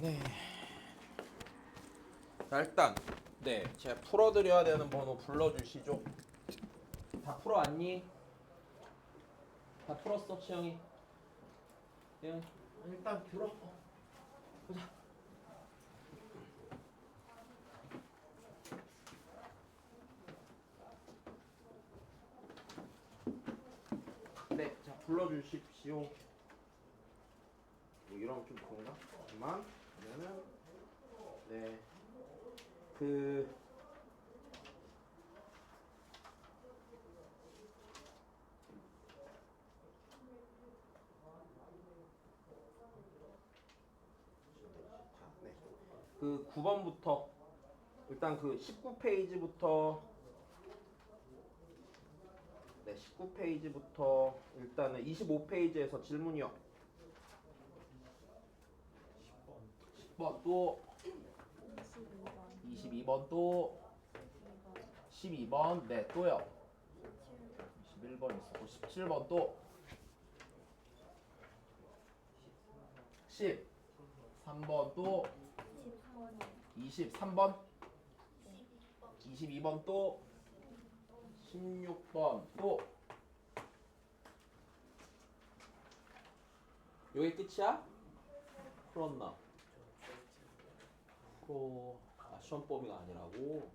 네. 자, 일단 제가 풀어드려야 되는 번호 불러주시죠. 다 풀어왔니? 다 풀었어, 시영이? 네. 일단 들어. 보자. 네, 자 불러주십시오. 뭐 이러면 좀 그런가? 잠깐만. 그러면은 네. 그 네. 그 9번부터 일단 그 19페이지부터 19페이지부터 일단은 25페이지에서 질문이요. 10번 또 22번 또 12번 네 또요. 21번 있었고 17번 또 13번 또 23번 22번 또 16번 또 여기 끝이야? 풀었나? 시험 범위가 아니라고.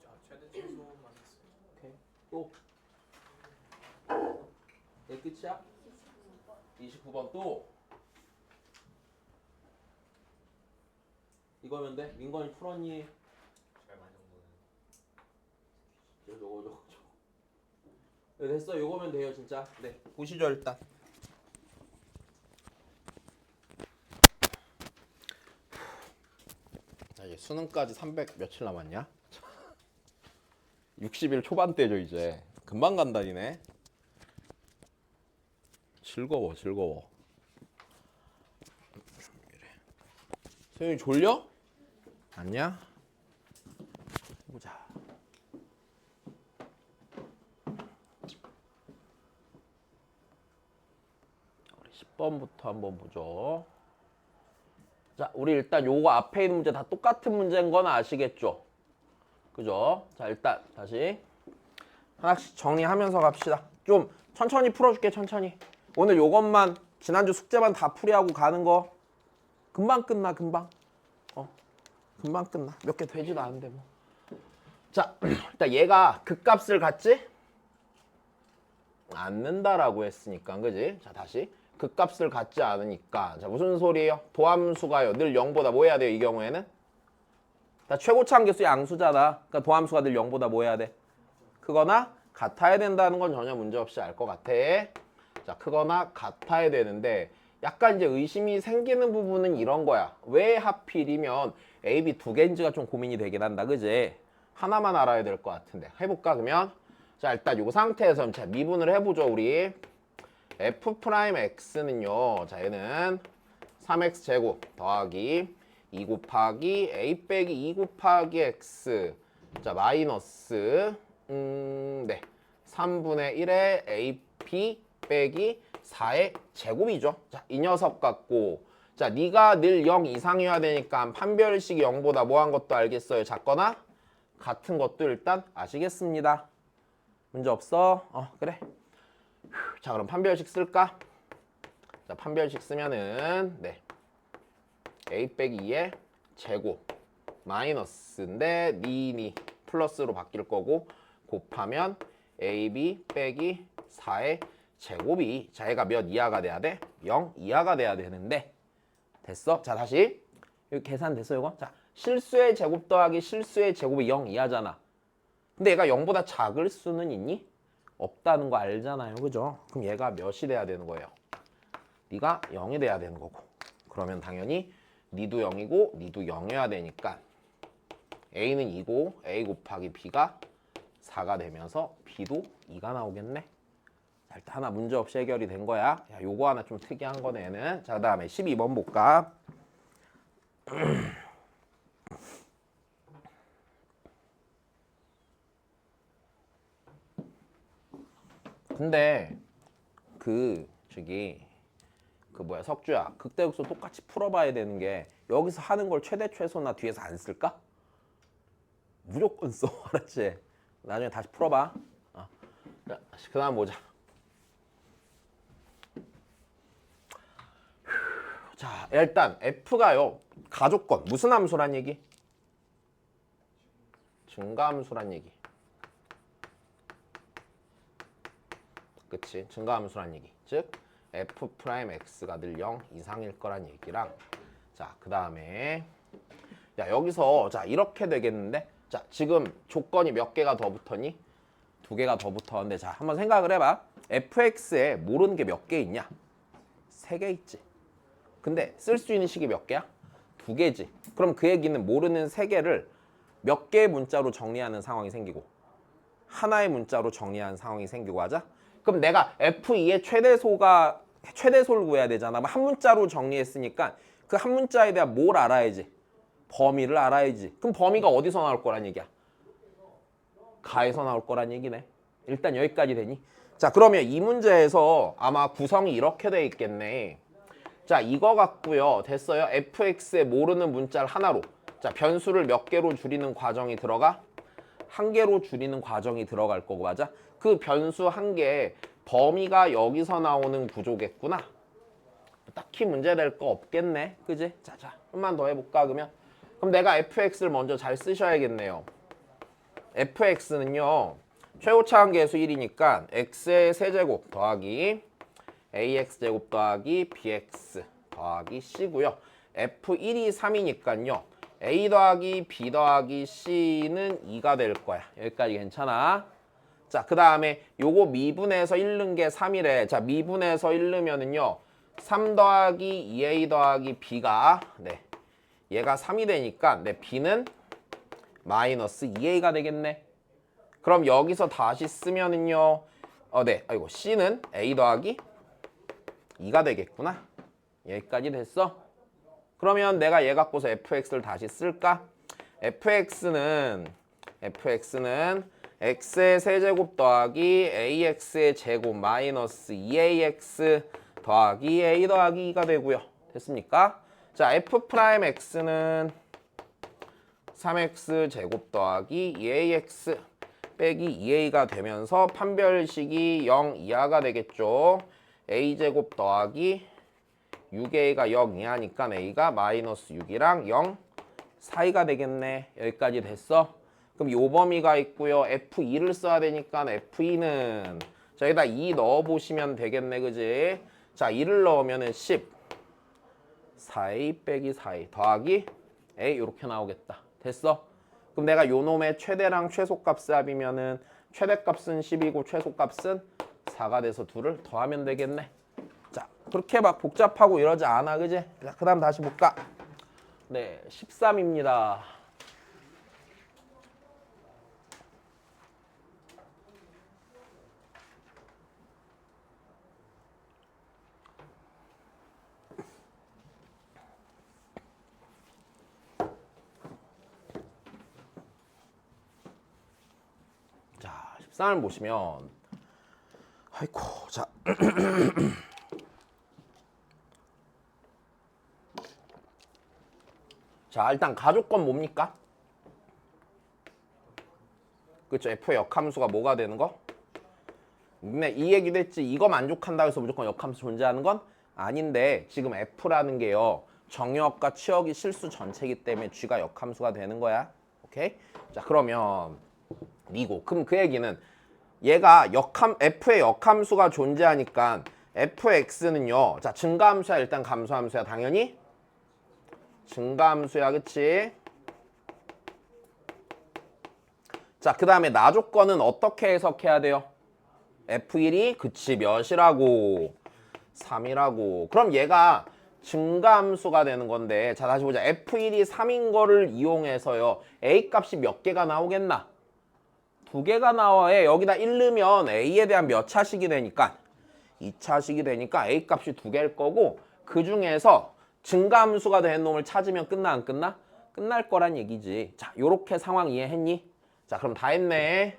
자, 최대 최소만 했어요. 오케이. 또 여기 끝이야? 29번 또 이거면 돼? 민건이 풀었니? 절반 정도는. 저거 네, 됐어. 요거면 돼요 진짜. 네 보시죠 일단. 자 이제 수능까지 300 며칠 남았냐? 60일 초반대죠 이제. 금방 간다니네. 즐거워. 소영이 졸려? 아니야? 보자. 우리 10번부터 한번 보죠. 자, 우리 일단 요거 앞에 있는 문제 다 똑같은 문제인 건 아시겠죠? 그죠? 자, 일단 다시 하나씩 정리하면서 갑시다. 좀 천천히 풀어줄게, 천천히. 오늘 요것만 지난주 숙제만 다 풀이하고 가는 거 금방 끝나, 금방. 금방 끝나. 몇 개 되지도 않은데 뭐. 자, 일단 얘가 극값을 갖지? 않는다라고 했으니까, 그지? 자, 다시. 극값을 갖지 않으니까. 자, 무슨 소리예요? 도함수가요. 늘 0보다 뭐 해야 돼요, 이 경우에는? 자, 최고차 함계수 양수잖아. 그러니까 도함수가 늘 0보다 뭐 해야 돼? 크거나 같아야 된다는 건 전혀 문제 없이 알 것 같아. 자, 크거나 같아야 되는데 약간 이제 의심이 생기는 부분은 이런 거야. 왜 하필이면 A, B 두 개인지가 좀 고민이 되긴 한다. 그지? 하나만 알아야 될 것 같은데. 해볼까 그러면? 자, 일단 요 상태에서 자, 미분을 해보죠 우리. F'X는요. 자, 얘는 3X 제곱 더하기 2 곱하기 A 빼기 2 곱하기 X. 자, 마이너스 네. 3분의 1의 AP 빼기 4의 제곱이죠. 자, 이 녀석 같고. 자, 네가 늘 0 이상이어야 되니까 판별식이 0보다 뭐한 것도 알겠어요. 작거나 같은 것도 일단 아시겠습니다. 문제 없어? 그래. 자, 그럼 판별식 쓸까? 자, 판별식 쓰면은 네. A 빼기 2의 제곱 마이너스인데 니니 플러스로 바뀔 거고 곱하면 AB 빼기 4의 제곱이 자 얘가 몇 이하가 돼야 돼? 0 이하가 돼야 되는데 됐어? 자 다시 여기 계산 됐어 이거? 자 실수의 제곱 더하기 실수의 제곱이 0 이하잖아. 근데 얘가 0보다 작을 수는 있니? 없다는 거 알잖아요. 그죠? 그럼 얘가 몇이 돼야 되는 거예요? 네가 0이 돼야 되는 거고 그러면 당연히 니도 0이고 니도 0이어야 되니까 A는 2고 A 곱하기 B가 4가 되면서 B도 2가 나오겠네. 자, 일단 하나 문제 없이 해결이 된 거야. 야, 요거 하나 좀 특이한 거네 얘는. 자, 그다음에 12번 볼까? 근데 그 그 뭐야 석주야 극대극소 똑같이 풀어봐야 되는 게 여기서 하는 걸 최대 최소나 뒤에서 안 쓸까? 무조건 써 알았지? 나중에 다시 풀어봐. 자, 그 다음 보자. 자 일단 F가요 가족권 무슨 함수란 얘기? 증가함수란 얘기. 그치 증가함수란 얘기. 즉 F'X가 늘 0 이상일 거란 얘기랑 자 그 다음에 야 여기서 자 이렇게 되겠는데 자 지금 조건이 몇 개가 더 붙었니? 2개가 더 붙었는데 자 한번 생각을 해봐. fx에 모르는 게 몇 개 있냐? 3개 있지. 근데 쓸 수 있는 식이 몇 개야? 2개지. 그럼 그 얘기는 모르는 3개를 몇 개의 문자로 정리하는 상황이 생기고 하나의 문자로 정리하는 상황이 생기고 하자. 그럼 내가 f2의 최대소를 구해야 되잖아. 한 문자로 정리했으니까 그 한 문자에 대한 뭘 알아야지? 범위를 알아야지. 그럼 범위가 어디서 나올 거란 얘기야? 가에서 나올 거란 얘기네. 일단 여기까지 되니? 자 그러면 이 문제에서 아마 구성이 이렇게 돼 있겠네. 자 이거 같고요. 됐어요. fx에 모르는 문자를 하나로 자 변수를 몇 개로 줄이는 과정이 들어가? 1개로 줄이는 과정이 들어갈 거고 맞아? 그 변수 1개의 범위가 여기서 나오는 구조겠구나. 딱히 문제될 거 없겠네. 그지? 자 좀만 더 해볼까 그러면? 그럼 내가 fx를 먼저 잘 쓰셔야겠네요. fx는요. 최고차항계수 1이니까 x의 세제곱 더하기 ax제곱 더하기 bx 더하기 c고요. f1이 3이니까요. a 더하기 b 더하기 c는 2가 될 거야. 여기까지 괜찮아? 자, 그 다음에 요거 미분해서 1 넣은 게 3이래. 자, 미분해서 1 넣으면은요. 3 더하기 2a 더하기 b가 네. 얘가 3이 되니까 네, b는 마이너스 2a가 되겠네. 그럼 여기서 다시 쓰면은요. 네. 아이고 c는 a 더하기 2가 되겠구나. 여기까지 됐어? 그러면 내가 얘 갖고서 fx를 다시 쓸까? fx는 x의 세제곱 더하기 ax의 제곱 마이너스 2ax 더하기 a 더하기 2가 되고요. 됐습니까? 자, f'x는 3x 제곱 더하기 2ax 빼기 2a가 되면서 판별식이 0 이하가 되겠죠. a제곱 더하기 6a가 0 이하니까 a가 마이너스 6이랑 0 사이가 되겠네. 여기까지 됐어? 그럼 요 범위가 있고요. f2를 써야 되니까 f2는 자 여기다 2 넣어보시면 되겠네. 그지? 자 2를 넣으면 10 4a 빼기 4a 더하기 a 이렇게 나오겠다. 됐어? 그럼 내가 요 놈의 최대랑 최소값을 합이면은 최대값은 10이고 최소값은 4가 돼서 2를 더하면 되겠네. 자 그렇게 막 복잡하고 이러지 않아. 그지? 자 그 다음 다시 볼까? 네 13입니다. 자 13을 보시면 아이고 자 자 일단 가족권 뭡니까? 그렇죠. F의 역함수가 뭐가 되는 거? 네, 이 얘기도 했지. 이거 만족한다고 해서 무조건 역함수 존재하는 건 아닌데 지금 F라는 게요. 정역과 치역이 실수 전체이기 때문에 G가 역함수가 되는 거야. 오케이? 자 그러면 미고. 그럼 그 얘기는 얘가 F의 역함수가 존재하니까 fx는요. 자 증가함수야 일단 감소함수야 당연히 증가함수야. 그치? 자 그 다음에 나 조건은 어떻게 해석해야 돼요? f1이 그치 몇이라고? 3이라고. 그럼 얘가 증가함수가 되는 건데 자 다시 보자. f1이 3인 거를 이용해서요. a 값이 몇 개가 나오겠나? 2개가 나와야 여기다 1 넣으면 a에 대한 몇 차식이 되니까 2차식이 되니까 a 값이 2개일 거고 그 중에서 증가함수가 된 놈을 찾으면 끝나 안 끝나? 끝날 거란 얘기지. 자 요렇게 상황 이해했니? 자 그럼 다 했네.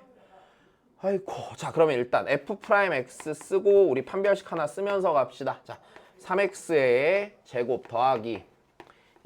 아이고 자 그러면 일단 f'x 쓰고 우리 판별식 하나 쓰면서 갑시다. 자 3x의 제곱 더하기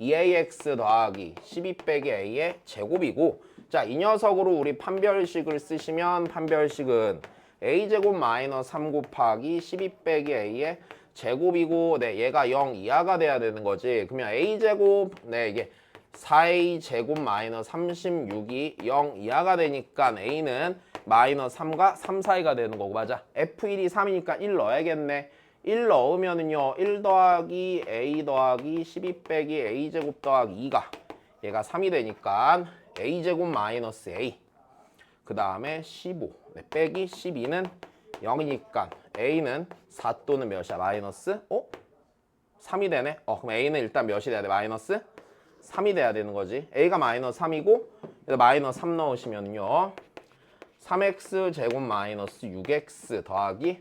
2ax 더하기 12 빼기 a의 제곱이고, 자, 이 녀석으로 우리 판별식을 쓰시면 판별식은 a제곱 마이너스 3 곱하기 12 빼기 a의 제곱이고, 네, 얘가 0 이하가 돼야 되는 거지. 그러면 a제곱, 네, 이게 4a 제곱 마이너스 36이 0 이하가 되니까 a는 마이너스 3과 3 사이가 되는 거고, 맞아. f1이 3이니까 1 넣어야겠네. 1 넣으면은요, 1 더하기 a 더하기 12 빼기 a 제곱 더하기 2가 얘가 3이 되니까 a 제곱 마이너스 a, 그 다음에 15 네, 빼기 12는 0이니까 a는 4 또는 몇이야? 마이너스 3이 되네. 그럼 a는 일단 몇이 돼야 돼? 마이너스 3이 돼야 되는 거지. a가 마이너스 3이고 마이너스 3 넣으시면요, 3x 제곱 마이너스 6x 더하기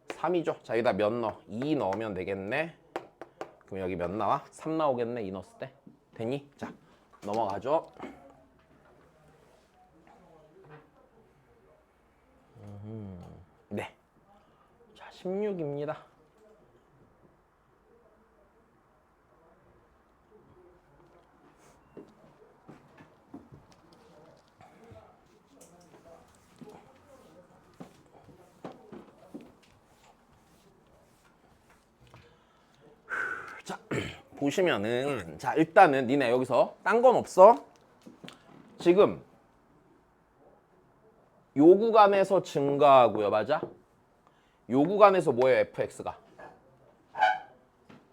3이죠. 자, 여기다 몇 넣어? 2 넣으면 되겠네. 그럼 여기 몇 나와? 3 나오겠네, 2 넣었을 때. 됐니? 자, 넘어가죠. 네. 자, 16입니다. 자, 보시면은, 자, 일단은 니네 여기서 딴 건 없어? 지금 요 구간에서 증가하고요, 맞아? 요 구간에서 뭐예요, fx가?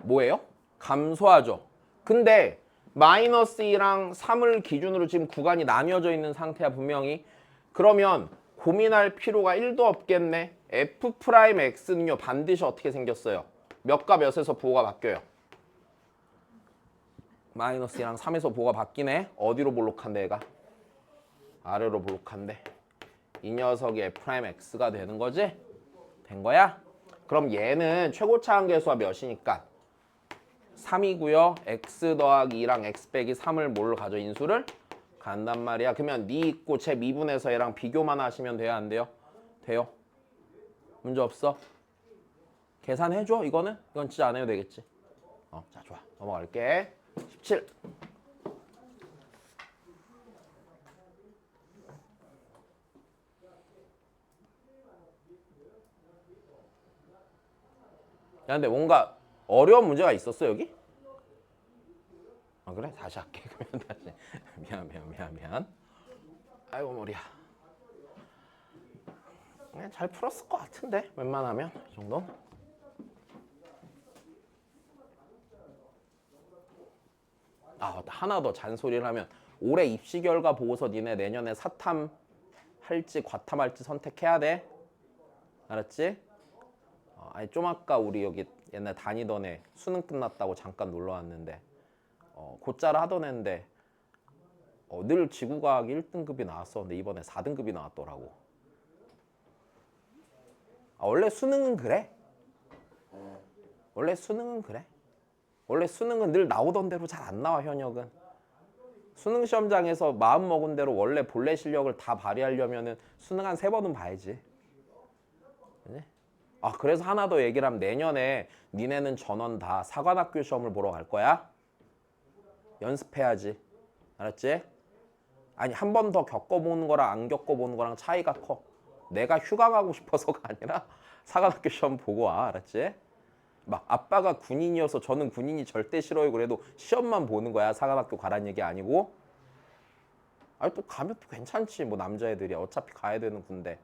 뭐예요? 감소하죠. 근데 마이너스 2랑 3을 기준으로 지금 구간이 나뉘어져 있는 상태야, 분명히. 그러면 고민할 필요가 1도 없겠네. f'x는요, 반드시 어떻게 생겼어요? 몇과 몇에서 부호가 바뀌어요? 마이너스 2랑 3에서 부호가 바뀌네. 어디로 볼록한데, 얘가? 아래로 볼록한데. 이 녀석이 f'x가 되는 거지? 된 거야? 그럼 얘는 최고차 한계수가 몇이니까? 3이고요. x 더하기 2랑 x 빼기 3을 뭘로 가져? 인수를 간단 말이야. 그러면 니 있고 제 미분해서 얘랑 비교만 하시면 돼요, 안 돼요? 돼요. 문제 없어? 계산해줘, 이거는? 이건 진짜 안 해도 되겠지. 자, 좋아. 넘어갈게. 17. 야, 근데 뭔가 어려운 문제가 있었어, 여기? 그래? 다시 할게. 그러면 다시. 미안. 아이고, 머리야. 그냥 잘 풀었을 것 같은데, 웬만하면. 이 정도? 하나 더 잔소리를 하면, 올해 입시 결과 보고서 니네 내년에 사탐 할지 과탐할지 선택해야 돼. 알았지? 아니, 좀 아까 우리 여기 옛날 다니던 애 수능 끝났다고 잠깐 놀러 왔는데, 곧잘 하던 애인데 늘 지구과학 1등급이 나왔었는데 이번에 4등급이 나왔더라고. 원래 수능은 그래. 원래 수능은 늘 나오던 대로 잘 안 나와, 현역은. 수능 시험장에서 마음 먹은 대로 원래 본래 실력을 다 발휘하려면은 수능 한 3번은 봐야지. 그지? 그래서 하나 더 얘기를 하면, 내년에 니네는 전원 다 사관학교 시험을 보러 갈 거야. 연습해야지. 알았지? 아니, 한 번 더 겪어보는 거랑 안 겪어보는 거랑 차이가 커. 내가 휴가 가고 싶어서가 아니라 사관학교 시험 보고 와. 알았지? 막 아빠가 군인이어서 저는 군인이 절대 싫어요 그래도 시험만 보는 거야. 사관학교 가란 얘기 아니고. 아니, 또 가면 또 괜찮지. 뭐 남자애들이 어차피 가야 되는 군대.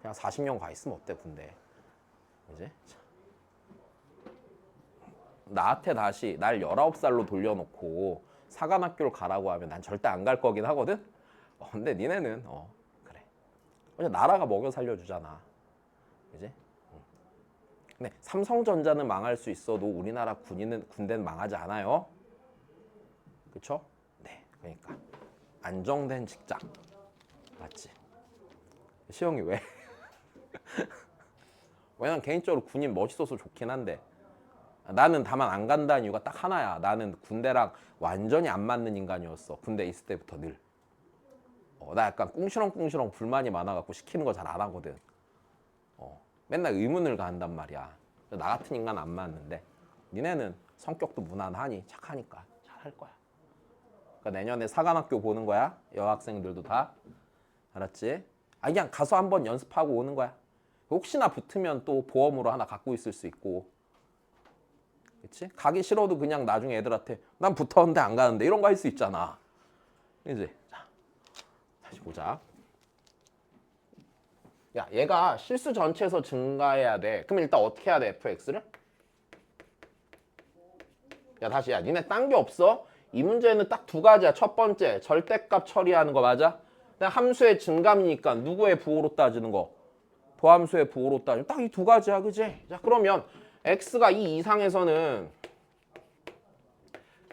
그냥 40년 가 있으면 어때, 군대. 이제 나한테 다시 날 19살로 돌려놓고 사관학교를 가라고 하면 난 절대 안 갈 거긴 하거든. 근데 니네는 그래. 나라가 먹여 살려주잖아. 그지? 근데 삼성전자는 망할 수 있어도 우리나라 군대는 망하지 않아요. 그쵸? 네, 그러니까 안정된 직장. 맞지? 시영이 왜? 왜냐면 개인적으로 군인 멋있어서 좋긴 한데, 나는 다만 안 간다는 이유가 딱 하나야. 나는 군대랑 완전히 안 맞는 인간이었어. 군대 있을 때부터 늘. 나 약간 꿍시렁꿍시렁 불만이 많아갖고 시키는 거 잘 안 하거든. 맨날 의문을 가한단 말이야. 나 같은 인간 안 맞는데. 니네는 성격도 무난하니 착하니까 잘할 거야. 그러니까 내년에 사관학교 보는 거야. 여학생들도 다. 알았지? 아 그냥 가서 한번 연습하고 오는 거야. 혹시나 붙으면 또 보험으로 하나 갖고 있을 수 있고. 그치? 가기 싫어도 그냥 나중에 애들한테 난 붙었는데 안 가는데 이런 거 할 수 있잖아. 이제 자, 다시 보자. 야, 얘가 실수 전체에서 증가해야 돼. 그럼 일단 어떻게 해야 돼, fx를? 야, 다시 야, 니네 딴 게 없어? 이 문제는 딱 두 가지야. 첫 번째, 절대값 처리하는 거 맞아? 그냥 함수의 증감이니까 누구의 부호로 따지는 거? 도함수의 부호로 따지는 딱 이 두 가지야, 그지? 자, 그러면 x가 이 이상에서는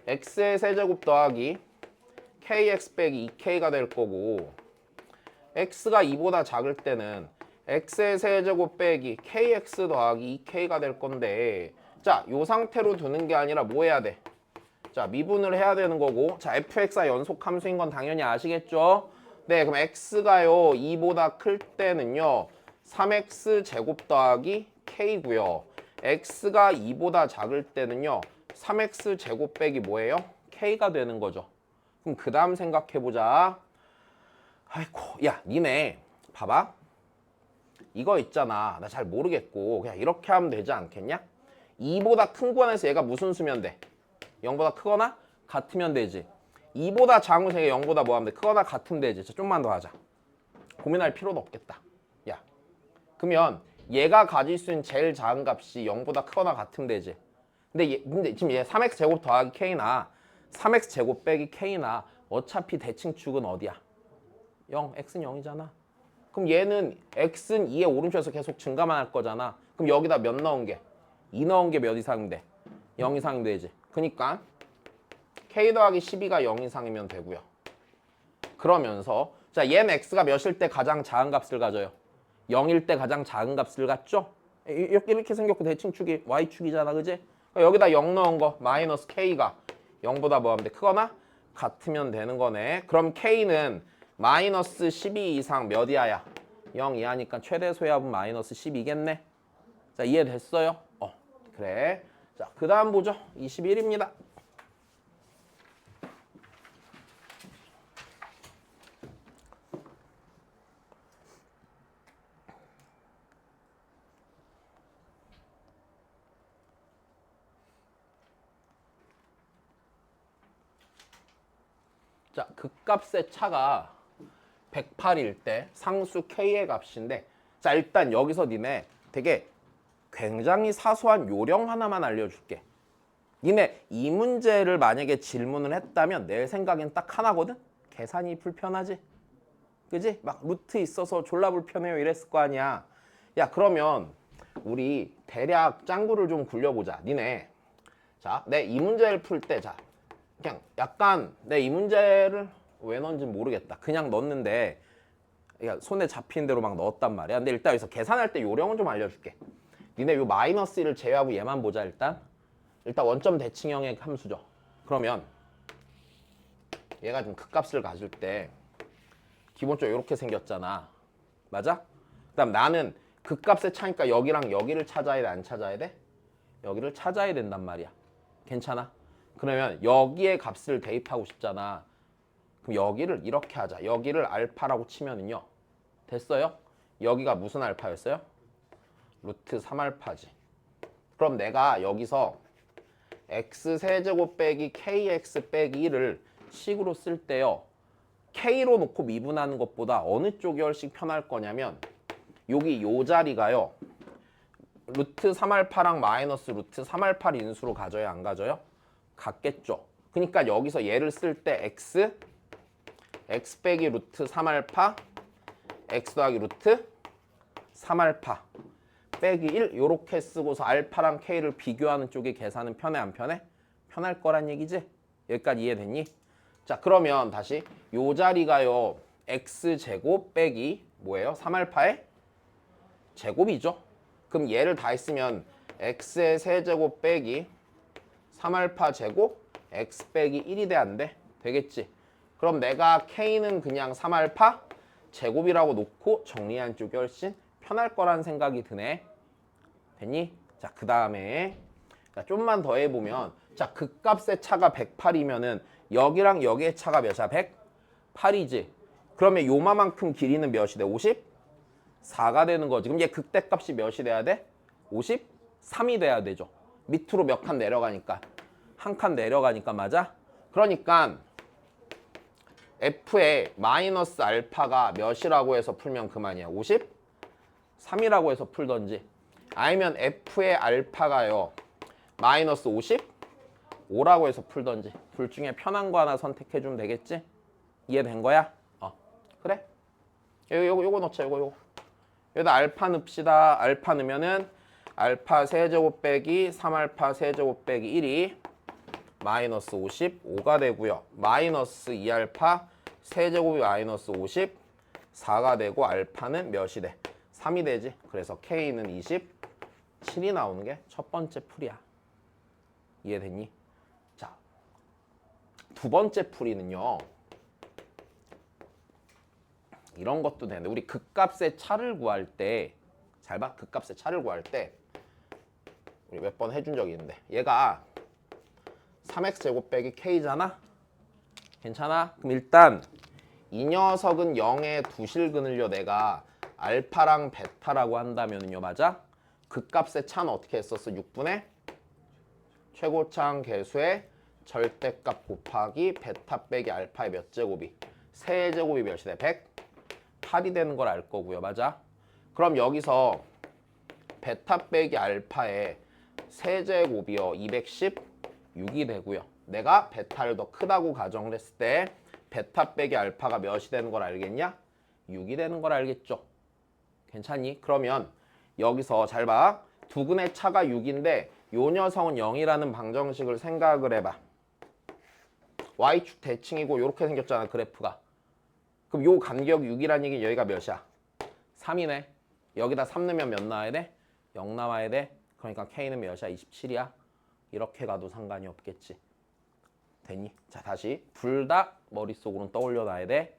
x의 세제곱 더하기 kx 빼기 2k가 될 거고 x가 2보다 작을 때는 x의 세제곱 빼기 kx 더하기 2k가 될 건데 자, 요 상태로 두는 게 아니라 뭐 해야 돼? 자, 미분을 해야 되는 거고 자, fx가 연속 함수인 건 당연히 아시겠죠? 네, 그럼 x가요 2보다 클 때는요 3x 제곱 더하기 k고요 x가 2보다 작을 때는요 3x 제곱 빼기 뭐예요? k가 되는 거죠. 그럼 그 다음 생각해보자. 아이고, 야, 니네 봐봐. 이거 있잖아. 나 잘 모르겠고 그냥 이렇게 하면 되지 않겠냐? 2보다 큰 권에서 얘가 무슨 수면 돼? 0보다 크거나 같으면 되지. 2보다 작은 수가 0보다 뭐 하면 돼? 크거나 같으면 되지. 자, 좀만 더 하자. 고민할 필요도 없겠다. 야, 그러면 얘가 가질 수 있는 제일 작은 값이 0보다 크거나 같으면 되지. 근데 지금 얘 3x 제곱 더하기 k나 3x 제곱 빼기 k나 어차피 대칭축은 어디야? 0, x는 0이잖아. 그럼 얘는 x는 2의 오른쪽에서 계속 증가만 할 거잖아. 그럼 여기다 몇 넣은 게? 2 넣은 게 몇 이상이 돼? 0 이상이 되지. 그러니까 k 더하기 12가 0 이상이면 되고요. 그러면서 자, 얘는 x가 몇일 때 가장 작은 값을 가져요? 0일 때 가장 작은 값을 갖죠? 이렇게 생겼고 대칭축이 y축이잖아, 그지? 여기다 0 넣은 거 마이너스 k가 0보다 뭐 하면 돼? 크거나 같으면 되는 거네. 그럼 k는 마이너스 12 이상 몇 이하야? 0 이하니까 최대 소요합은 마이너스 10이겠네. 자, 이해됐어요? 그래. 자, 그 다음 보죠. 21입니다. 자, 극값의 차가 108일 때 상수 k의 값인데 자, 일단 여기서 니네 되게 굉장히 사소한 요령 하나만 알려줄게. 니네 이 문제를 만약에 질문을 했다면 내 생각엔 딱 하나거든? 계산이 불편하지? 그지? 막 루트 있어서 졸라 불편해요 이랬을 거 아니야. 야, 그러면 우리 대략 짱구를 좀 굴려보자. 니네 자, 내 이 문제를 풀 때 자, 그냥 약간 내 이 문제를 왜 넣은지 모르겠다. 그냥 넣었는데 손에 잡히는 대로 막 넣었단 말이야. 근데 일단 여기서 계산할 때 요령은 좀 알려줄게. 니네 요 마이너스 1을 제외하고 얘만 보자. 일단 원점 대칭형의 함수죠. 그러면 얘가 좀 극값을 가질 때 기본적으로 이렇게 생겼잖아. 맞아? 그다음 나는 극값의 차니까 여기랑 여기를 찾아야 돼? 안 찾아야 돼? 여기를 찾아야 된단 말이야. 괜찮아? 그러면 여기에 값을 대입하고 싶잖아. 그럼 여기를 이렇게 하자. 여기를 알파라고 치면은요. 됐어요? 여기가 무슨 알파였어요? 루트 3알파지. 그럼 내가 여기서 x 세제곱 빼기 kx 빼기 1을 식으로 쓸 때요. k로 놓고 미분하는 것보다 어느 쪽이 훨씬 편할 거냐면 여기 요 자리가요. 루트 3알파랑 마이너스 루트 3알파 인수로 가져야 안 가져요? 같겠죠. 그러니까 여기서 얘를 쓸 때 x 빼기 루트 3알파 x 더하기 루트 3알파 빼기 1 요렇게 쓰고서 알파랑 k를 비교하는 쪽이 계산은 편해 안 편해? 편할 거란 얘기지? 여기까지 이해됐니? 자, 그러면 다시 요 자리가요 x제곱 빼기 뭐예요? 3알파의 제곱이죠. 그럼 얘를 다 했으면 x의 세제곱 빼기 3알파 제곱 x 빼기 1이 돼 안 돼? 되겠지? 그럼 내가 k는 그냥 3알파 제곱이라고 놓고 정리한 쪽이 훨씬 편할 거란 생각이 드네. 됐니? 자, 그 다음에 자, 좀만 더 해보면 자, 극값의 차가 108이면은 여기랑 여기의 차가 몇이야? 108이지. 그러면 요마만큼 길이는 몇이 돼? 54가 되는 거지. 그럼 얘 극대값이 몇이 돼야 돼? 53이 돼야 되죠. 밑으로 몇 칸 내려가니까. 한 칸 내려가니까 맞아? 그러니까 F의 마이너스 알파가 몇이라고 해서 풀면 그만이야. 53이라고 해서 풀던지 아니면 F의 알파가요. 마이너스 55라고 해서 풀던지 둘 중에 편한 거 하나 선택해주면 되겠지? 이해된 거야? 그래? 요거 넣자. 요거 여기다 알파 넣읍시다. 알파 넣으면은 알파 세제곱 빼기 3알파 세제곱 빼기 1이 마이너스 55가 되고요. 마이너스 2알파 세제곱이 마이너스 54가 되고 알파는 몇이 돼? 3이 되지. 그래서 K는 27이 나오는 게 첫 번째 풀이야. 이해됐니? 자, 두 번째 풀이는요. 이런 것도 되는데 우리 극값의 차를 구할 때 잘 봐. 극값의 차를 구할 때 우리 몇 번 해준 적이 있는데 얘가 3x제곱 빼기 k잖아? 괜찮아? 그럼 일단 이 녀석은 0에 두실근을요 내가 알파랑 베타라고 한다면요 맞아? 극값의 차는 어떻게 했었어? 6분의 최고차항 계수의 절대값 곱하기 베타 빼기 알파의 몇 제곱이? 세제곱이 몇이 돼? 108이 되는 걸 알 거고요 맞아? 그럼 여기서 베타 빼기 알파의 세제곱이요 216이 되고요. 내가 베타를 더 크다고 가정을 했을 때 베타 빼기 알파가 몇이 되는 걸 알겠냐? 6이 되는 걸 알겠죠? 괜찮니? 그러면 여기서 잘 봐. 두근의 차가 6인데 요 녀석은 0이라는 방정식을 생각을 해봐. y축 대칭이고 이렇게 생겼잖아 그래프가. 그럼 요 간격 6이라는 얘기는 여기가 몇이야? 3이네. 여기다 3 넣으면 몇 나와야 돼? 0 나와야 돼. 그러니까 K는 몇이야? 27이야. 이렇게 가도 상관이 없겠지. 됐니? 자 다시 둘 다 머릿속으로는 떠올려 놔야 돼.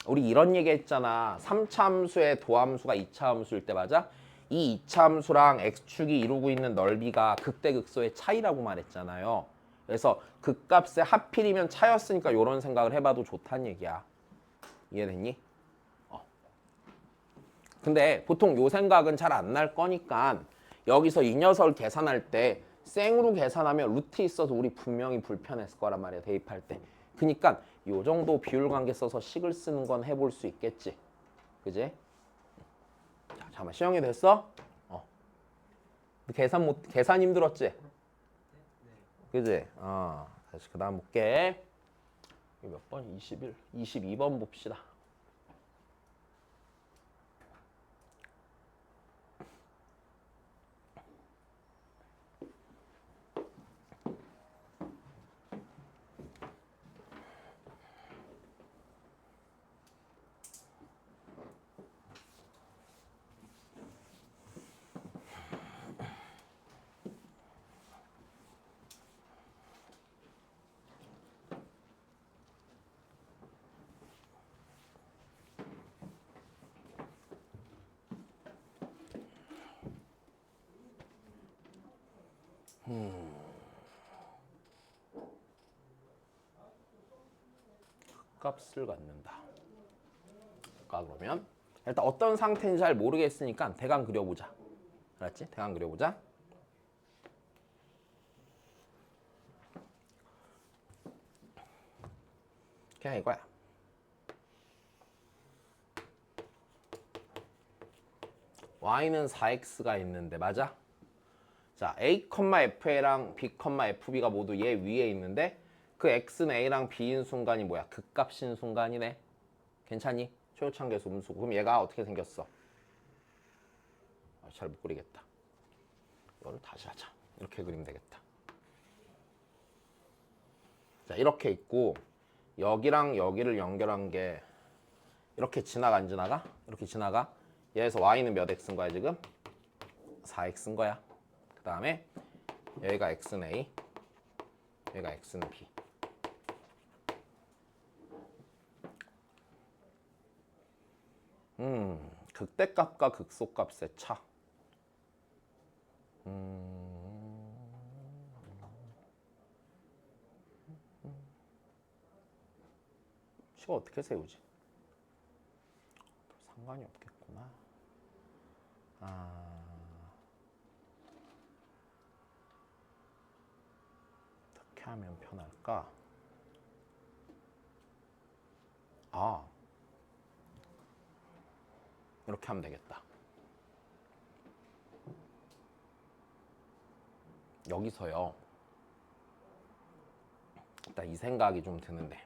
우리 이런 얘기 했잖아. 3차 함수의 도함수가 2차 함수일 때 맞아? 이 2차 함수랑 x축이 이루고 있는 넓이가 극대극소의 차이라고 말했잖아요. 그래서 극값에 하필이면 차였으니까 이런 생각을 해봐도 좋다는 얘기야. 이해됐니? 근데 보통 요 생각은 잘 안 날 거니까 여기서 이 녀석을 계산할 때 생으로 계산하면 루트 있어서 우리 분명히 불편했을 거란 말이야 대입할 때. 그니까 요 정도 비율 관계 써서 식을 쓰는 건 해볼 수 있겠지. 그지? 자, 잠깐만 시험이 됐어? 계산 힘들었지? 그지? 다시 그 다음 볼게. 몇 번? 21, 22번 봅시다. 값을 갖는다. 그러면 일단 어떤 상태인지 잘 모르겠으니까 대강 그려보자. 알았지? 대강 그려보자. 그냥 이거야. y는 4x가 있는데 맞아? 자, a, fa랑 b, fb가 모두 얘 위에 있는데 그 x는 a랑 b인 순간이 뭐야? 극값인 순간이네. 괜찮니? 최고차항계수 음수고. 그럼 얘가 어떻게 생겼어? 잘 못 그리겠다. 이거를 다시 하자. 이렇게 그리면 되겠다. 자, 이렇게 있고 여기랑 여기를 연결한 게 이렇게 지나가 안 지나가? 이렇게 지나가. 얘에서 y는 몇 x인 거야 지금? 4x인 거야. 그 다음에 여기가 x는 a, 여기가 x는 b. 극대값과 극소값의 차. 식을 어떻게 세우지? 상관이 없겠구나. 어떻게 하면 편할까? 이렇게 하면 되겠다. 여기서요. 일단 이 생각이 좀 드는데.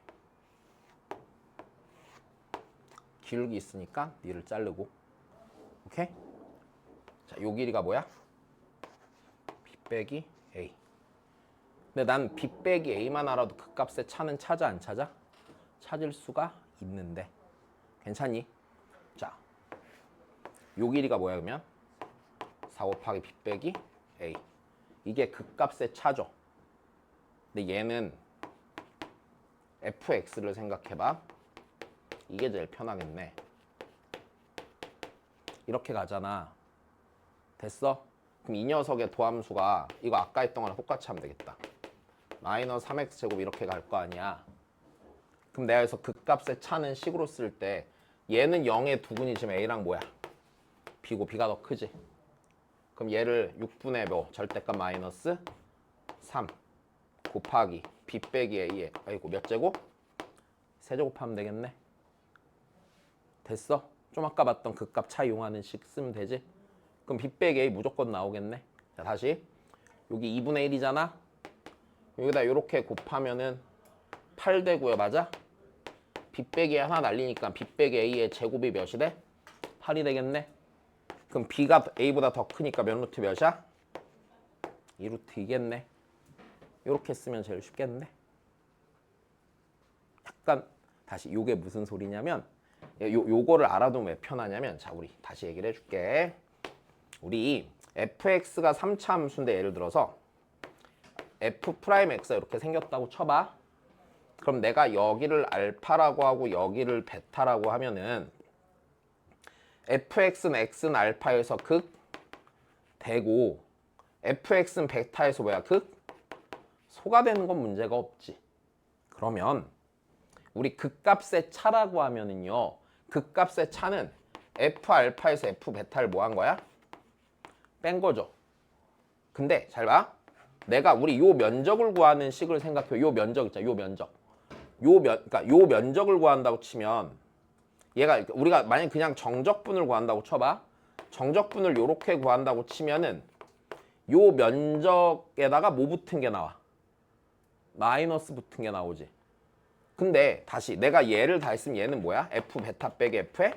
기울기 있으니까 니를 자르고. 오케이? 자, 요 길이가 뭐야? b 빼기 a. 근데 난 b 빼기 a만 알아도 그 값의 차는 찾아 안 찾아? 찾을 수가 있는데. 괜찮니? 자, 요 길이가 뭐야 그러면? 4 곱하기 b 빼기 a. 이게 그 값의 차죠. 근데 얘는 fx를 생각해봐. 이게 제일 편하겠네. 이렇게 가잖아. 됐어? 그럼 이 녀석의 도함수가 이거 아까 했던 거랑 똑같이 하면 되겠다. 마이너스 3x 제곱 이렇게 갈 거 아니야. 그럼 내가 여기서 그 값의 차는 식으로 쓸 때 얘는 0의 두근이 지금 a랑 뭐야? b고 b가 더 크지. 그럼 얘를 6분의 뭐 절대값 마이너스 3 곱하기 b 빼기 a에 아이고 몇 제곱? 세제곱하면 되겠네. 됐어? 좀 아까 봤던 그 값 차 이용하는 식 쓰면 되지. 그럼 b 빼기 a 무조건 나오겠네. 자, 다시 여기 2분의 1이잖아. 여기다 이렇게 곱하면은 8 되고요. 맞아? b 빼기 하나 날리니까 b 빼기 a의 제곱이 몇이 돼? 8이 되겠네. 그럼 b가 a보다 더 크니까 몇 루트 몇이야? 2루트이겠네. 이렇게 쓰면 제일 쉽겠네. 약간 다시 요게 무슨 소리냐면 요거를 알아두면 왜 편하냐면, 자, 우리 다시 얘기를 해줄게. 우리 fx가 3차 함수인데 예를 들어서 f'x가 이렇게 생겼다고 쳐봐. 그럼 내가 여기를 알파라고 하고 여기를 베타라고 하면은 fx는 x는 알파에서 극 되고 fx는 베타에서 뭐야? 극 소가 되는 건 문제가 없지. 그러면 우리 극값의 차라고 하면은요, 극값의 차는 f 알파에서 f 베타를 뭐 한 거야? 뺀 거죠. 근데 잘 봐. 내가 우리 요 면적을 구하는 식을 생각해. 요 면적 있잖아. 요 면적. 그러니까 요 면적을 구한다고 치면 얘가 우리가 만약 그냥 정적분을 구한다고 쳐봐. 정적분을 요렇게 구한다고 치면은 요 면적에다가 뭐 붙은 게 나와? 마이너스 붙은 게 나오지. 근데 다시 내가 얘를 다 했으면 얘는 뭐야? f 베타 빼기 f의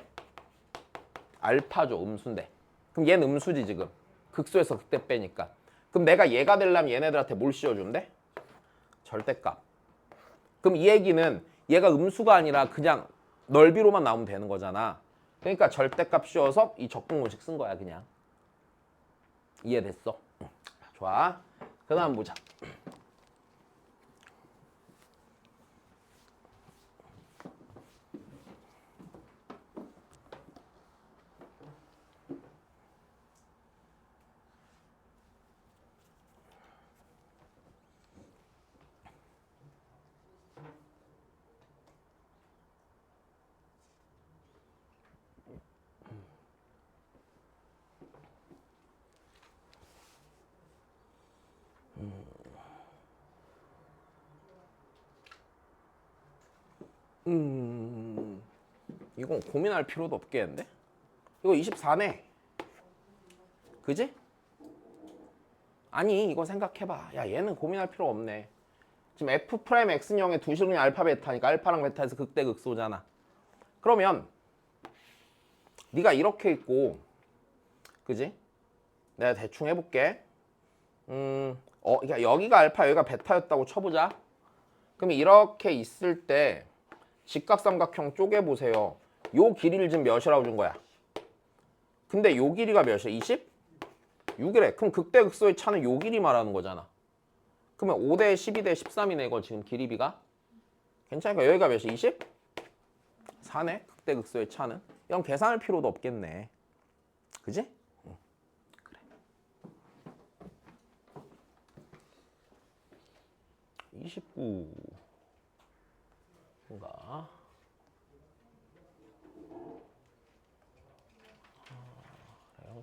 알파죠. 음수인데. 그럼 얘는 음수지 지금. 극소에서 극대 빼니까. 그럼 내가 얘가 되려면 얘네들한테 뭘 씌워준대? 절대값. 그럼 이 얘기는 얘가 음수가 아니라 그냥 넓이로만 나오면 되는 거잖아. 그러니까 절대값 씌워서 이 적분공식 쓴 거야 그냥. 이해됐어? 좋아. 그 다음 보자. 이건 고민할 필요도 없겠는데? 이거 24네. 그지? 아니 이거 생각해봐. 야 얘는 고민할 필요 없네. 지금 f 프라임 x는 0의 두 실근이 알파 베타니까 알파랑 베타에서 극대 극소잖아. 그러면 네가 이렇게 있고, 그지? 내가 대충 해볼게. 그러니까 여기가 알파 여기가 베타였다고 쳐보자. 그럼 이렇게 있을 때 직각삼각형 쪼개보세요. 요 길이를 지금 몇이라고 준 거야? 근데 요 길이가 몇이야? 26이래. 그럼 극대극소의 차는 요 길이 말하는 거잖아. 그러면 5대 12대 13이네 이거 지금 길이비가. 괜찮으니까 여기가 몇이야? 24네. 극대극소의 차는. 이건 계산할 필요도 없겠네. 그지? 응. 그래. 29인가?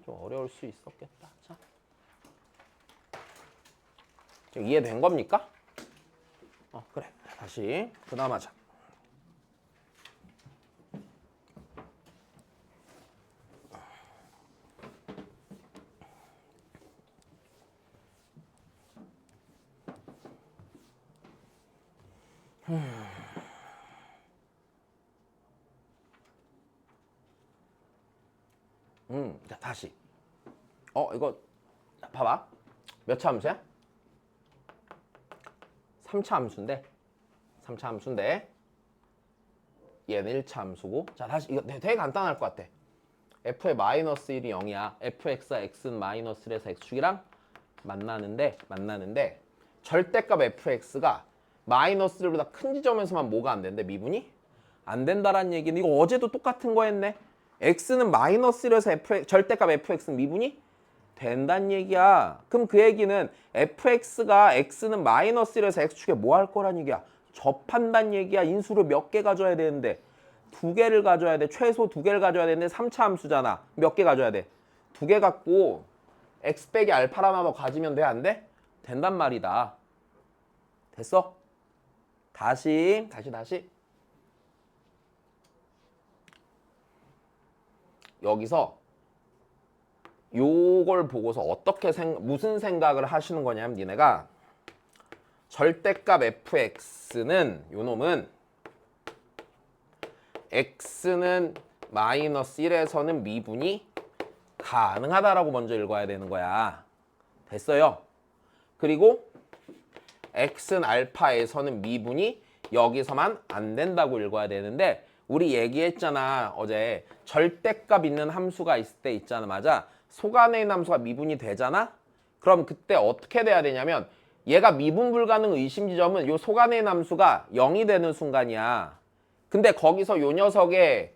좀 어려울 수 있었겠다. 자, 지금 이해된 겁니까? 그래. 다시 그다음 하자. 자, 다시. 이거 봐봐. 몇 차 함수야? 3차 함수인데. 3차 함수인데. 얘는 1차 함수고. 자, 다시 이거 되게 간단할 것 같아. f의 마이너스 1이 0이야. fx와 x는 마이너스 1에서 x축이랑 만나는데 절대값 fx가 마이너스 1보다 큰 지점에서만 뭐가 안 된대? 미분이? 안 된다라는 얘기는 이거 어제도 똑같은 거 했네. x는 마이너스 1에서 절대값 fx는 미분이 된다는 얘기야. 그럼 그 얘기는 fx가 x는 마이너스 1에서 x축에 뭐 할 거란 얘기야? 접한다는 얘기야. 인수를 몇 개 가져야 되는데 2개를 가져야 돼. 최소 2개를 가져야 되는데 3차 함수잖아. 몇 개 가져야 돼? 2개 갖고 x 빼기 알파라만 더 가지면 돼? 안 돼? 된단 말이다. 됐어? 다시. 여기서 요걸 보고서 무슨 생각을 하시는 거냐면 니네가 절대값 fx는 요놈은 x는 마이너스 1에서는 미분이 가능하다라고 먼저 읽어야 되는 거야. 됐어요? 그리고 x는 알파에서는 미분이 여기서만 안 된다고 읽어야 되는데 우리 얘기했잖아. 어제 절대값 있는 함수가 있을 때 있잖아. 맞아? 속 안에 있는 함수가 미분이 되잖아? 그럼 그때 어떻게 돼야 되냐면 얘가 미분 불가능 의심 지점은 요 속 안에 있는 함수가 0이 되는 순간이야. 근데 거기서 요 녀석의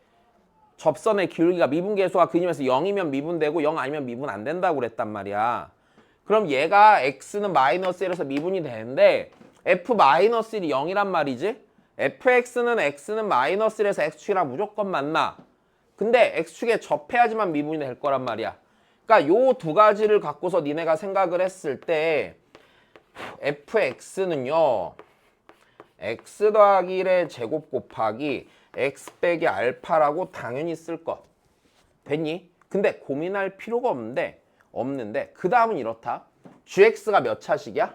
접선의 기울기가 미분 계수가 그림에서 0이면 미분되고 0 아니면 미분 안 된다고 그랬단 말이야. 그럼 얘가 x는 마이너스 1에서 미분이 되는데 f 마이너스 1이 0이란 말이지? fx는 x는 마이너스 1에서 x축이랑 무조건 만나. 근데 x축에 접해야지만 미분이 될 거란 말이야. 그러니까 요 두 가지를 갖고서 니네가 생각을 했을 때 fx는요. x 더하기 1의 제곱 곱하기 x 빼기 알파라고 당연히 쓸 것. 됐니? 근데 고민할 필요가 없는데 그 다음은 이렇다. gx가 몇 차식이야?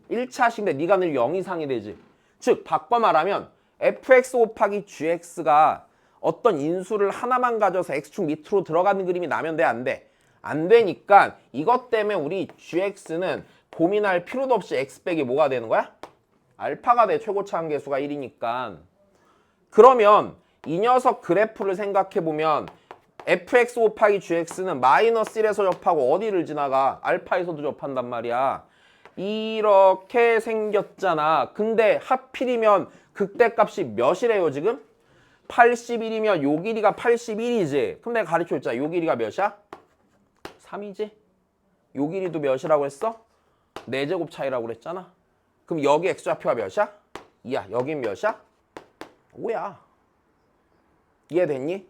1차식인데 네가 늘 0 이상이 되지. 즉 바꿔 말하면 fx 곱하기 gx가 어떤 인수를 하나만 가져서 x축 밑으로 들어가는 그림이 나면 돼? 안 돼? 안 되니까 이것 때문에 우리 gx는 고민할 필요도 없이 x 빼기 뭐가 되는 거야? 알파가 돼. 최고차 함계수가 1이니까. 그러면 이 녀석 그래프를 생각해보면 fx 곱하기 gx는 마이너스 1에서 접하고 어디를 지나가? 알파에서도 접한단 말이야. 이렇게 생겼잖아. 근데 하필이면 극대값이 몇이래요 지금? 81이면 요 길이가 81이지. 그럼 내가 가르쳐줬잖아. 요 길이가 몇이야? 3이지. 요 길이도 몇이라고 했어? 4제곱 차이라고 그랬잖아. 그럼 여기 x좌표가 몇이야? 2야. 여긴 몇이야? 5야. 이해됐니?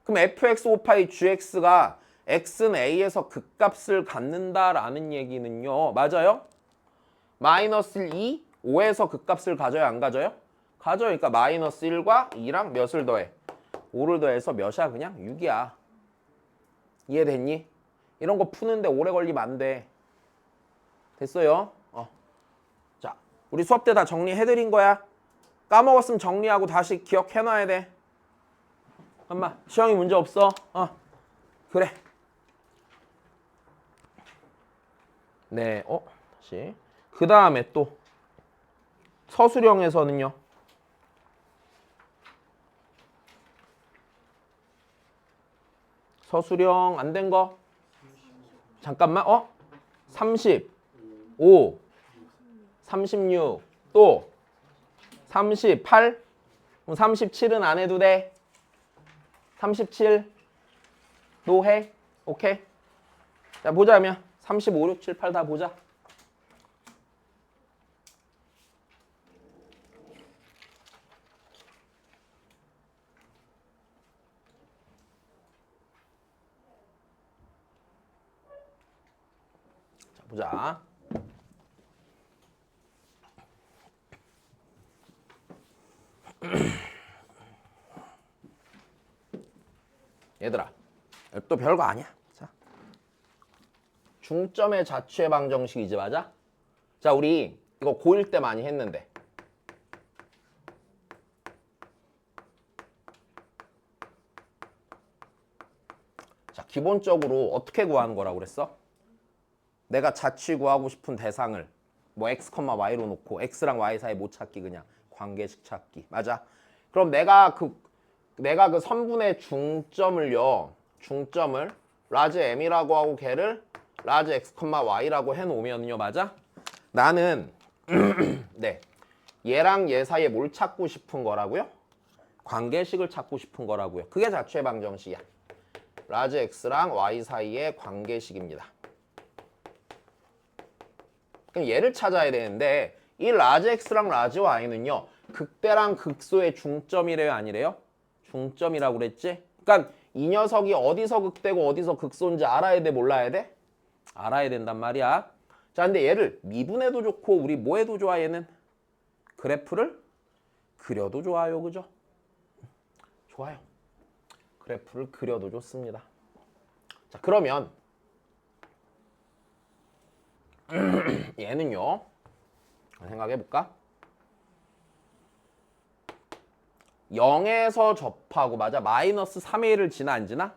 그럼 fx 곱하기 gx가 x는 a에서 극값을 갖는다라는 얘기는요. 맞아요? 마이너스 2, 5에서 극값을 가져요? 안 가져요? 가져요. 그러니까 마이너스 1과 2랑 몇을 더해? 5를 더해서 몇이야? 그냥 6이야. 이해됐니? 이런 거 푸는데 오래 걸리면 안 돼. 됐어요? 자, 우리 수업 때 다 정리해드린 거야. 까먹었으면 정리하고 다시 기억해놔야 돼. 엄마, 시험이 문제 없어? 그래. 네, 다시. 그 다음에 또 서술형에서는요. 서술형 안 된 거? 잠깐만, 35, 36, 또 38, 37은 안 해도 돼. 37 노해. 오케이. 자, 보자면 35, 6, 7, 8 다 보자. 보자. 얘들아, 또 별거 아니야. 자, 중점의 자취의 방정식이지, 맞아? 자, 우리 이거 고1 때 많이 했는데. 자, 기본적으로 어떻게 구하는 거라고 그랬어? 내가 자취 구하고 싶은 대상을 뭐 x, y로 놓고 x랑 y 사이 못 찾기, 그냥 관계식 찾기. 맞아? 그럼 내가 그 선분의 중점을 라지 m이라고 하고 걔를 라지 x, y라고 해놓으면요, 맞아? 나는 네, 얘랑 얘 사이에 뭘 찾고 싶은 거라고요? 관계식을 찾고 싶은 거라고요. 그게 자취의 방정식이야. 라지 x랑 y 사이의 관계식입니다. 그럼 얘를 찾아야 되는데 이 라지 x랑 라지 y는요, 극대랑 극소의 중점이래요, 아니래요? 중점이라고 그랬지? 그러니까 이 녀석이 어디서 극대고 어디서 극소인지 알아야 돼, 몰라야 돼? 알아야 된단 말이야. 자, 근데 얘를 미분해도 좋고 우리 뭐 해도 좋아, 얘는? 그래프를 그려도 좋아요, 그죠? 좋아요. 그래프를 그려도 좋습니다. 자, 그러면 얘는요, 생각해 볼까? 0에서 접하고, 맞아, 마이너스 3의 1을 지나 안 지나?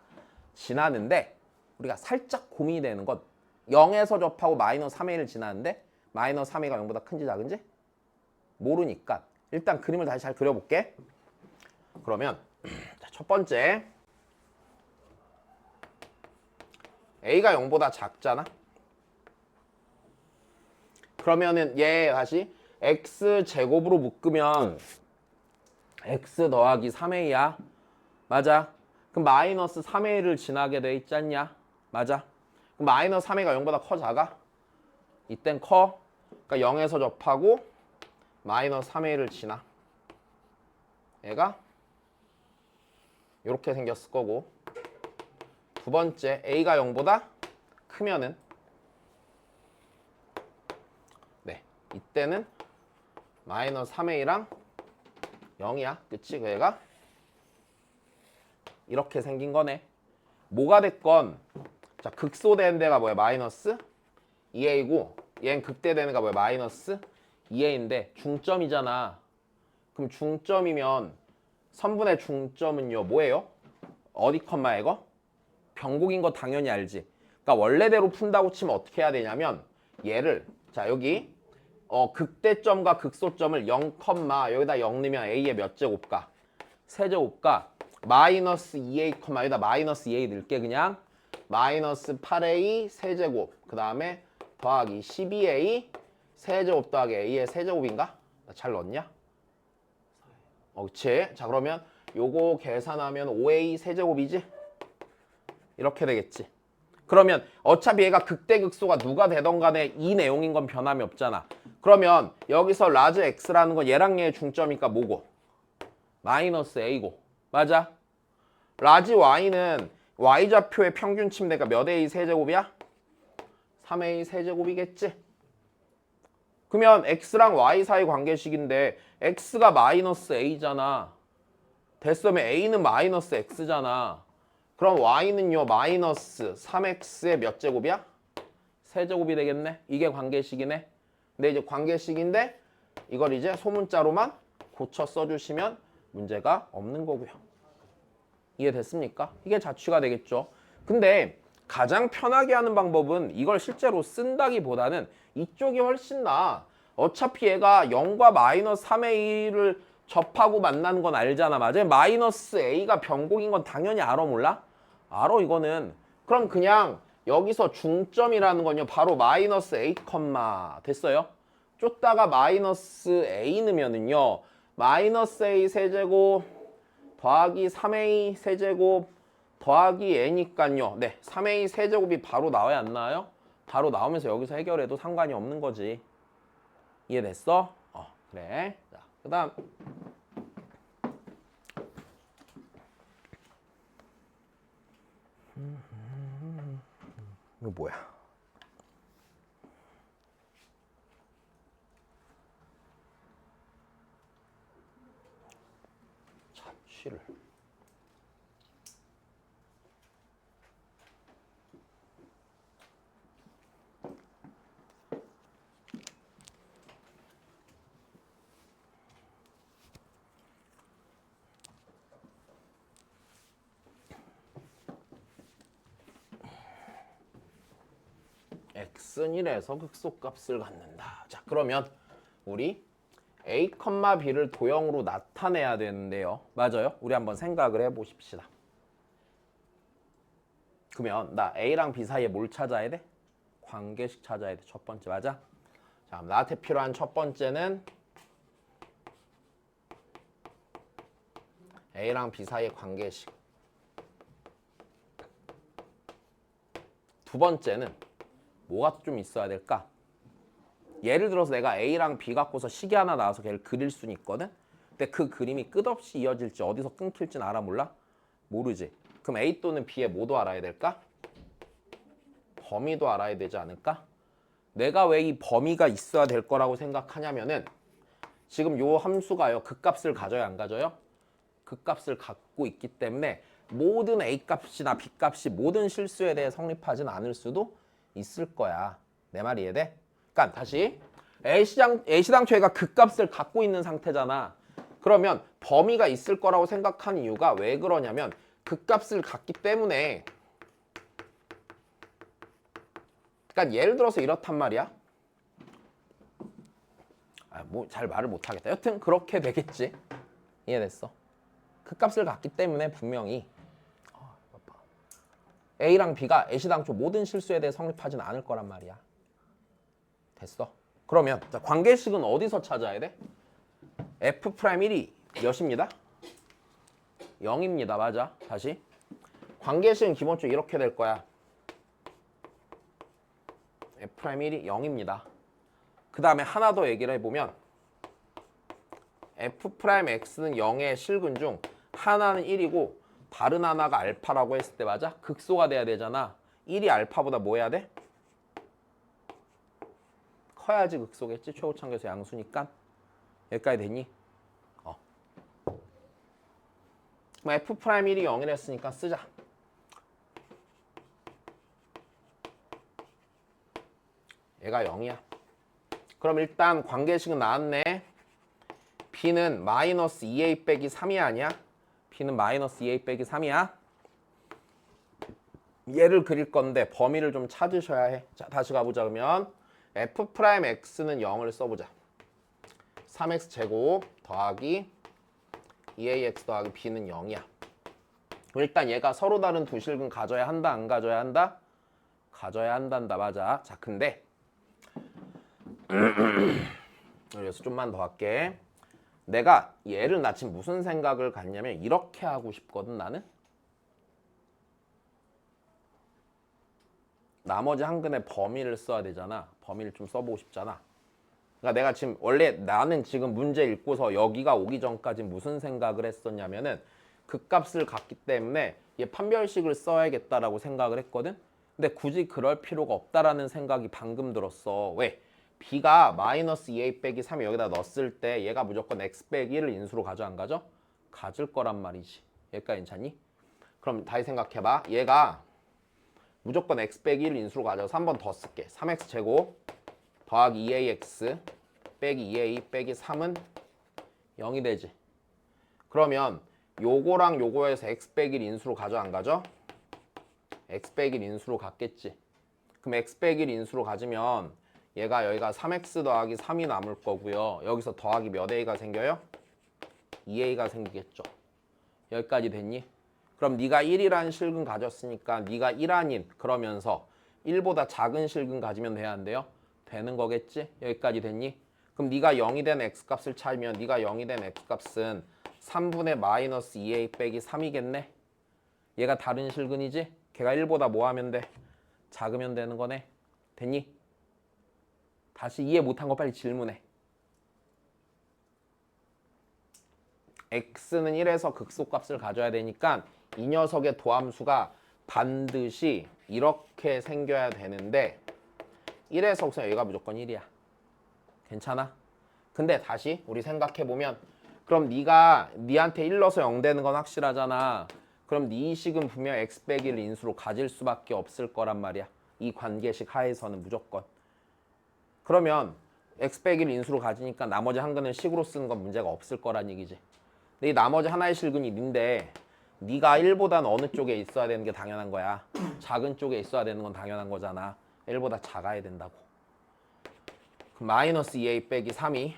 지나는데 우리가 살짝 고민이 되는 건 0에서 접하고 마이너스 3의 1을 지나는데 마이너스 3의가 0보다 큰지 작은지 모르니까 일단 그림을 다시 잘 그려볼게. 그러면 첫 번째, a가 0보다 작잖아. 그러면은 얘 다시 x제곱으로 묶으면 x 더하기 3a야. 맞아. 그럼 마이너스 3의 1을 지나게 돼 있지 않냐? 맞아. 그럼 마이너스 3a가 0보다 커, 작아? 이땐 커. 그러니까 0에서 접하고 마이너스 3의 1을 지나. 얘가 이렇게 생겼을 거고, 두 번째 a가 0보다 크면은 네, 이때는 마이너스 3의 1랑 0이야. 그치? 그 얘가 이렇게 생긴 거네. 뭐가 됐건, 자, 극소되는 데가 뭐야? 마이너스 2a고 얘는 극대되는 데가 뭐야? 마이너스 2a인데 중점이잖아. 그럼 중점이면 선분의 중점은요, 뭐예요? 어디 컴마 이거? 변곡인 거 당연히 알지. 그러니까 원래대로 푼다고 치면 어떻게 해야 되냐면 얘를, 자, 여기 극대점과 극소점을 0, 여기다 0 넣으면 a의 몇 제곱가? 세제곱가 마이너스 2a, 여기다 마이너스 2a 넣을게. 그냥 마이너스 8a 세제곱, 그 다음에 더하기 12a 세제곱 더하기 a의 세제곱인가? 잘 넣었냐? 그치? 자, 그러면 요거 계산하면 5a 세제곱이지? 이렇게 되겠지. 그러면 어차피 얘가 극대극소가 누가 되던 간에 이 내용인 건 변함이 없잖아. 그러면 여기서 라지 x라는 건 얘랑 얘의 중점이니까 뭐고? 마이너스 a고. 맞아? 라지 y는 y좌표의 평균 침대가 몇 a 세제곱이야? 3a 세제곱이겠지? 그러면 x랑 y 사이 관계식인데 x가 마이너스 a잖아. 됐으면 a는 마이너스 x잖아. 그럼 y는요, 마이너스 3x의 몇 제곱이야? 세제곱이 되겠네. 이게 관계식이네. 근데 이제 관계식인데 이걸 이제 소문자로만 고쳐 써주시면 문제가 없는 거고요. 이해됐습니까? 이게 자취가 되겠죠. 근데 가장 편하게 하는 방법은 이걸 실제로 쓴다기보다는 이쪽이 훨씬 나아. 어차피 얘가 0과 마이너스 3의 1을 접하고 만나는 건 알잖아. 맞아요? 마이너스 a가 변곡인 건 당연히 알아, 몰라? 알아, 이거는. 그럼 그냥 여기서 중점이라는 건요, 바로 마이너스 a, 됐어요? 쫓다가 마이너스 a 넣으면은요, 마이너스 a 세제곱 더하기 3a 세제곱 더하기 a니까요. 네, 3a 세제곱이 바로 나와야 안 나와요? 바로 나오면서 여기서 해결해도 상관이 없는 거지. 이해됐어? 그래. 자, 그 다음. 이거 뭐야? C를 x는 1에서 극소값을 갖는다. 자, 그러면 우리 a, b를 도형으로 나타내야 되는데요. 맞아요? 우리 한번 생각을 해보십시다. 그러면 나 a랑 b 사이에 뭘 찾아야 돼? 관계식 찾아야 돼. 첫 번째 맞아? 자, 나한테 필요한 첫 번째는 a랑 b 사이의 관계식. 두 번째는 뭐가 좀 있어야 될까? 예를 들어서 내가 A랑 B 갖고서 식이 하나 나와서 걔를 그릴 수는 있거든? 근데 그 그림이 끝없이 이어질지 어디서 끊길지는 알아 몰라? 모르지. 그럼 A 또는 B의 뭐도 알아야 될까? 범위도 알아야 되지 않을까? 내가 왜 이 범위가 있어야 될 거라고 생각하냐면은 지금 요 함수가요. 극값을 가져야 안 가져요? 극값을 갖고 있기 때문에 모든 A값이나 B값이 모든 실수에 대해 성립하진 않을 수도 있을 거야. 내 말이 이해돼? 그러니까 다시 A시당초 얘가 극값을 갖고 있는 상태잖아. 그러면 범위가 있을 거라고 생각한 이유가 왜 그러냐면 극값을 갖기 때문에 그러니까 예를 들어서 이렇단 말이야. 뭐 잘 말을 못하겠다. 여튼 그렇게 되겠지. 이해됐어? 극값을 갖기 때문에 분명히 A랑 B가 A시당초 모든 실수에 대해 성립하진 않을 거란 말이야. 됐어? 그러면 자, 관계식은 어디서 찾아야 돼? F'1이 몇입니다? 0입니다. 맞아? 다시 관계식은 기본적으로 이렇게 될 거야. F'1이 0입니다. 그 다음에 하나 더 얘기를 해보면 F'X는 0의 실근 중 하나는 1이고 다른 하나가 알파라고 했을 때 맞아? 극소가 돼야 되잖아. 1이 알파보다 뭐 해야 돼? 커야지 극소겠지? 최고참계수 양수니까. 여기까지 됐니? 그럼 F'1이 0을 했으니까 쓰자. 얘가 0이야. 그럼 일단 관계식은 나왔네. B는 마이너스 2A 빼기 3이 아니야? B는 마이너스 2A 빼기 3이야. 얘를 그릴 건데 범위를 좀 찾으셔야 해. 자, 다시 가보자. 그러면 F'X는 0을 써보자. 3X 제곱 더하기 2AX 더하기 B는 0이야. 일단 얘가 서로 다른 두 실근 가져야 한다, 안 가져야 한다? 가져야 한단다. 맞아. 자, 근데 그래서 좀만 더 할게. 내가 얘를 나 지금 무슨 생각을 갖냐면 이렇게 하고 싶거든. 나는 나머지 한근에 범위를 써야 되잖아. 범위를 좀 써보고 싶잖아. 그러니까 내가 지금 원래 나는 지금 문제 읽고서 여기가 오기 전까지 무슨 생각을 했었냐면은 극값을 갖기 때문에 얘 판별식을 써야겠다라고 생각을 했거든. 근데 굳이 그럴 필요가 없다라는 생각이 방금 들었어. 왜? B가 마이너스 2A 빼기 3이 여기다 넣었을 때 얘가 무조건 X 빼기 1을 인수로 가져 안 가져? 가질 거란 말이지. 얘가 괜찮니? 그럼 다시 생각해봐. 얘가 무조건 X 빼기 1을 인수로 가져서 한 번 더 쓸게. 3X 제곱 더하기 2AX 빼기 2A 빼기 3은 0이 되지. 그러면 요거랑 요거에서 X 빼기 1 인수로 가져 안 가져? X 빼기 1 인수로 갔겠지. 그럼 X 빼기 1 인수로 가지면 얘가 여기가 3X 더하기 3이 남을 거고요. 여기서 더하기 몇 A가 생겨요? 2A가 생기겠죠. 여기까지 됐니? 그럼 네가 1이라는 실근 가졌으니까 네가 1 아닌 그러면서 1보다 작은 실근 가지면 돼야 안 돼요? 되는 거겠지? 여기까지 됐니? 그럼 네가 0이 된 X값을 찾으면 네가 0이 된 X값은 3분의 마이너스 2A 빼기 3이겠네? 얘가 다른 실근이지? 걔가 1보다 뭐 하면 돼? 작으면 되는 거네? 됐니? 다시 이해 못한 거 빨리 질문해. X는 1에서 극소값을 가져야 되니까 이 녀석의 도함수가 반드시 이렇게 생겨야 되는데 1에서 그냥 얘가 무조건 1이야. 괜찮아? 근데 다시 우리 생각해보면 그럼 네가 니한테 1 넣어서 0 되는 건 확실하잖아. 그럼 네 이식은 분명 x 빼기 1 인수로 가질 수밖에 없을 거란 말이야. 이 관계식 하에서는 무조건. 그러면 x 빼기 1 인수로 가지니까 나머지 한 근을 식으로 쓰는 건 문제가 없을 거란 얘기지. 근데 이 나머지 하나의 실근이 니인데 네가 1보다는 어느 쪽에 있어야 되는 게 당연한 거야. 작은 쪽에 있어야 되는 건 당연한 거잖아. 1보다 작아야 된다고. 그럼 마이너스 2a 빼기 3이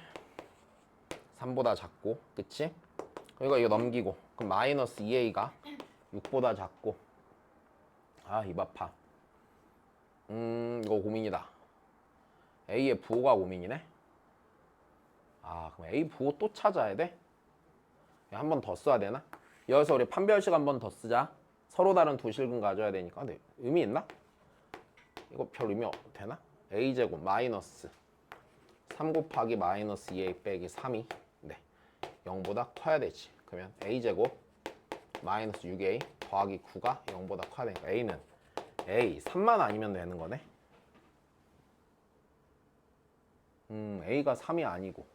3보다 작고, 그치? 그리고 이거 넘기고, 그럼 마이너스 2a가 6보다 작고. 아, 입 아파. 이거 고민이다. a의 부호가 고민이네. 아, 그럼 a 부호 또 찾아야 돼? 한 번 더 써야 되나? 여기서 우리 판별식 한 번 더 쓰자. 서로 다른 두 실근 가져야 되니까. 근데 의미 있나? 이거 별 의미 되나? a제곱 마이너스 3 곱하기 마이너스 2a 빼기 3이 0보다 커야 되지. 그러면 a제곱 마이너스 6a 더하기 9가 0보다 커야 되니까 a는 a 3만 아니면 되는 거네. a가 3이 아니고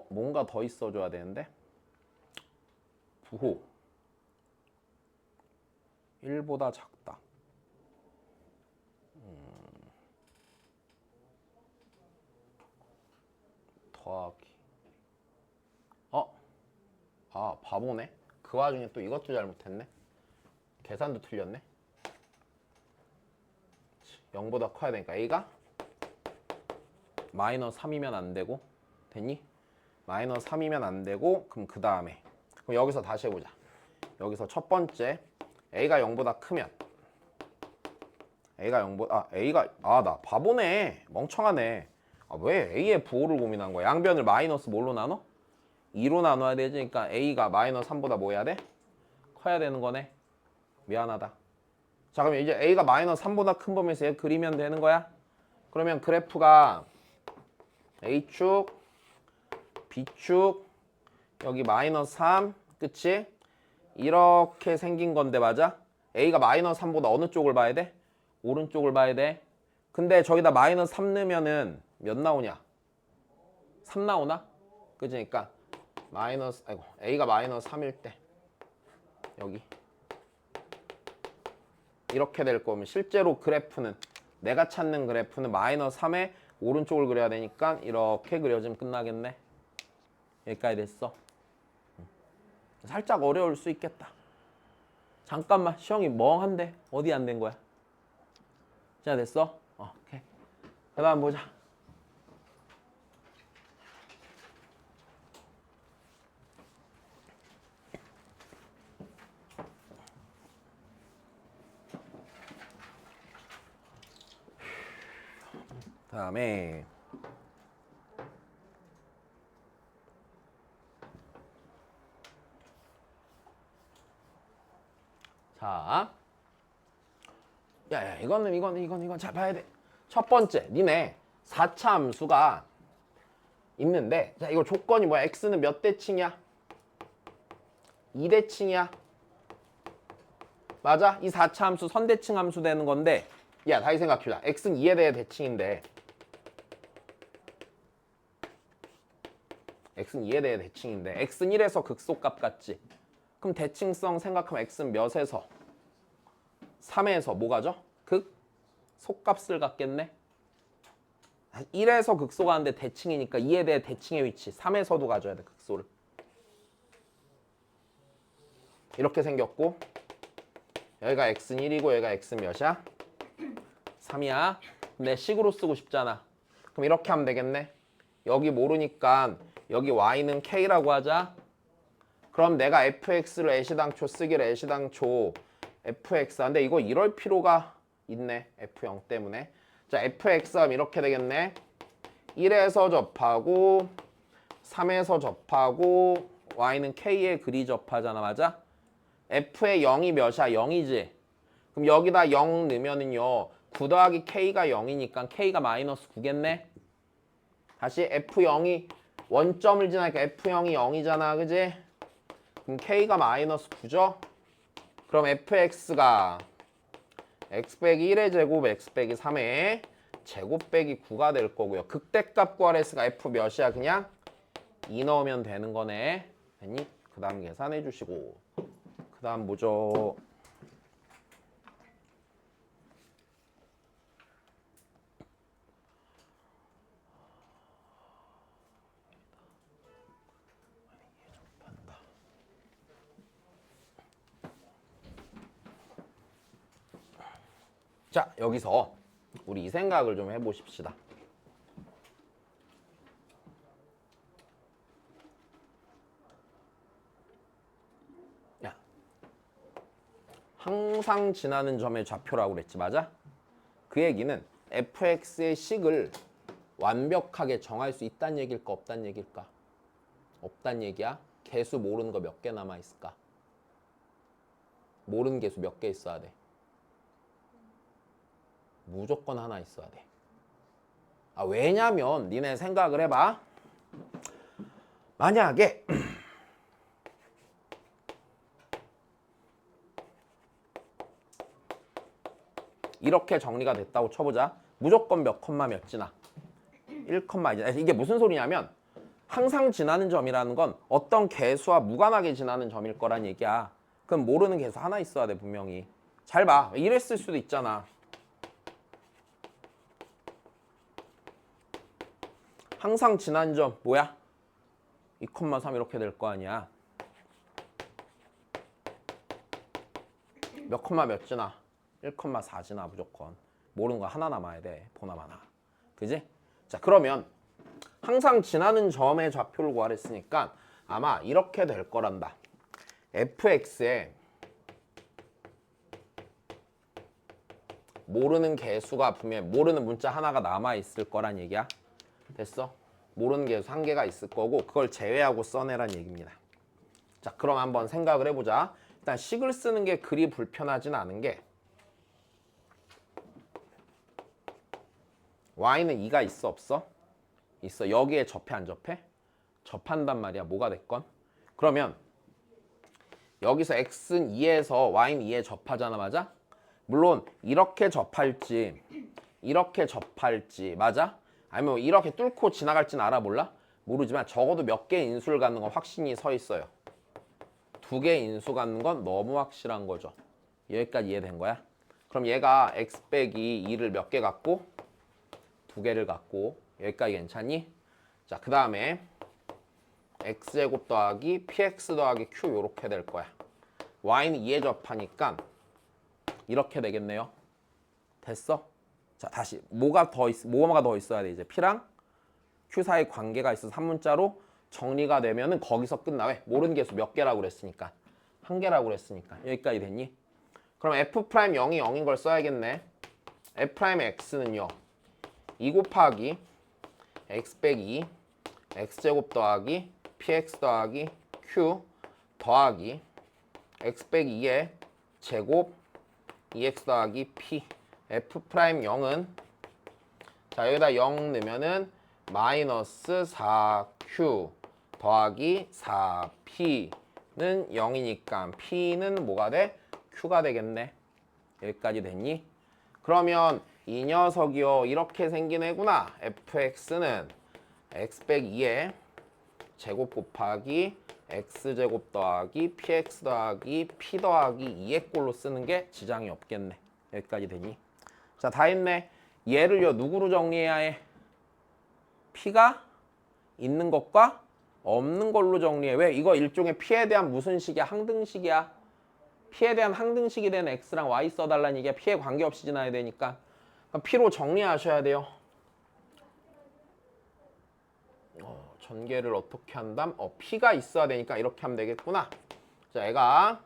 뭔가 더 있어줘야 되는데 부호 1보다 작다. 더하기 아 바보네. 그 와중에 또 이것도 잘못했네. 계산도 틀렸네. 0보다 커야 되니까 a가 마이너스 3이면 안 되고 됐니? 마이너스 3이면 안 되고 그럼 그 다음에 그럼 여기서 다시 해보자. 여기서 첫 번째 a가 0보다 크면 a가 0보다 나 바보네. 멍청하네. 왜 a의 부호를 고민한 거야? 양변을 마이너스 뭘로 나눠? 2로 나눠야 되지. 그러니까 a가 마이너스 3보다 뭐 해야 돼? 커야 되는 거네. 미안하다. 자, 그럼 이제 a가 마이너스 3보다 큰 범위에서 얘 그리면 되는 거야? 그러면 그래프가 a축, b축, 여기 마이너스 3, 그치? 이렇게 생긴 건데 맞아? a가 마이너스 3보다 어느 쪽을 봐야 돼? 오른쪽을 봐야 돼. 근데 저기다 마이너스 3 넣으면은 몇 나오냐? 3 나오나? 그치? 그러니까 a가 마이너스 3일 때 여기 이렇게 될 거면 실제로 그래프는 내가 찾는 그래프는 마이너스 3의 오른쪽을 그려야 되니까 이렇게 그려지면 끝나겠네. 여기까지 됐어. 살짝 어려울 수 있겠다. 잠깐만 시험이 멍한데 어디 안 된 거야? 자 됐어? 오케이. 그 다음 보자. 다음에 자, 야야 이건 잘 봐야 돼. 첫 번째, 니네 4차 함수가 있는데, 자 이거 조건이 뭐야? x는 몇 대칭이야? 2대칭이야. 맞아? 이 4차 함수 선대칭 함수 되는 건데, 야 다시 생각해보자. x는 2에 대해 대칭인데, x는 2에 대해 대칭인데, x는 1에서 극소값 같지? 그럼 대칭성 생각하면 x는 몇에서? 3에서 뭐 가죠? 속값을 갖겠네. 1에서 극소 가는데 대칭이니까 2에 대해 대칭의 위치 3에서도 가져야 돼. 극소를. 이렇게 생겼고 여기가 x는 1이고 여기가 x는 몇이야? 3이야. 근데 식으로 쓰고 싶잖아. 그럼 이렇게 하면 되겠네. 여기 모르니까 여기 y는 k라고 하자. 그럼 내가 fx를 애시당초 쓰기를 애시당초 fx. 근데 이거 이럴 필요가 있네. f0 때문에. 자, fx 하면 이렇게 되겠네. 1에서 접하고 3에서 접하고 y는 k에 그리 접하잖아. 맞아? f의 0이 몇이야? 0이지? 그럼 여기다 0 넣으면은요 9 더하기 k가 0이니까 k가 마이너스 9겠네. 다시 f0이 원점을 지나니까 f0이 0이잖아. 그지? 그럼 k가 마이너스 9죠? 그럼 fx가 x 빼기 1의 제곱 x 빼기 3의 제곱 빼기 9가 될 거고요. 극대값 구하랬으니까 f 몇이야? 그냥 2 넣으면 되는 거네. 됐니? 그 다음 계산해 주시고 그 다음 뭐죠? 자, 여기서 우리 이 생각을 좀 해보십시다. 야, 항상 지나는 점의 좌표라고 그랬지, 맞아? 그 얘기는 fx의 식을 완벽하게 정할 수 있다는 얘기일까, 없다는 얘기일까? 없다는 얘기야. 개수 모르는 거 몇 개 남아있을까? 모르는 개수 몇 개 있어야 돼? 무조건 하나 있어야 돼. 아, 왜냐면 니네 생각을 해봐. 만약에 이렇게 정리가 됐다고 쳐보자. 무조건 몇 컴마 몇 지나? 1 컴마 이제 이게 무슨 소리냐면 항상 지나는 점이라는 건 어떤 개수와 무관하게 지나는 점일 거란 얘기야. 그럼 모르는 개수 하나 있어야 돼 분명히. 잘 봐. 이랬을 수도 있잖아. 항상 지난 점 뭐야? 2,3 이렇게 될 거 아니야. 몇 컴마 몇 지나? 1,4 지나 무조건. 모르는 거 하나 남아야 돼. 보나 마나. 그지? 자, 그러면 항상 지나는 점의 좌표를 구하랬으니까 아마 이렇게 될 거란다. fx에 모르는 개수가 분명 모르는 문자 하나가 남아 있을 거란 얘기야. 됐어? 모르는 개수 한 개가 있을 거고 그걸 제외하고 써내란 얘기입니다. 자, 그럼 한번 생각을 해보자. 일단 식을 쓰는 게 그리 불편하진 않은 게 y는 2가 있어 없어? 있어. 여기에 접해 안 접해? 접한단 말이야. 뭐가 됐건. 그러면 여기서 x는 2에서 y는 2에 접하잖아. 맞아? 물론 이렇게 접할지 이렇게 접할지 맞아? 아니면 이렇게 뚫고 지나갈지는 알아 몰라? 모르지만 적어도 몇 개의 인수를 갖는 건 확신이 서 있어요. 2개의 인수 갖는 건 너무 확실한 거죠. 여기까지 이해된 거야? 그럼 얘가 x 빼기 2를 몇 개 갖고 2개를 갖고 여기까지 괜찮니? 자, 그 다음에 x제곱 더하기 px 더하기 q 요렇게 될 거야. y는 2에 접하니까 이렇게 되겠네요. 됐어? 자, 다시 뭐가 더 있어야 돼? 이제 p랑 q 사이 관계가 있어서 한 문자로 정리가 되면은 거기서 끝나. 왜? 모르는 개수 몇 개라고 그랬으니까. 한 개라고 그랬으니까. 여기까지 됐니? 그럼 f' 0이 0인 걸 써야겠네. f' x는요. 2 곱하기 x 빼기 x제곱 더하기 px 더하기 q 더하기 x 빼기 2의 제곱 2x 더하기 p f'0은 자 여기다 0 넣으면은 마이너스 4q 더하기 4p는 0이니까 p는 뭐가 돼? q가 되겠네. 여기까지 됐니? 그러면 이 녀석이요 이렇게 생긴 애구나. fx는 x 빼기 2의 제곱 곱하기 x제곱 더하기 px 더하기 p 더하기 2의 꼴로 쓰는 게 지장이 없겠네. 여기까지 되니? 자, 다 했네. 얘를요 누구로 정리해야 해? p가 있는 것과 없는 걸로 정리해. 왜? 이거 일종의 p에 대한 무슨 식이야? 항등식이야. p에 대한 항등식이 된 x랑 y 써달라는 얘기야. p에 관계없이 지나야 되니까. 그럼 p로 정리하셔야 돼요. 전개를 어떻게 한담? p가 있어야 되니까 이렇게 하면 되겠구나. 자, 얘가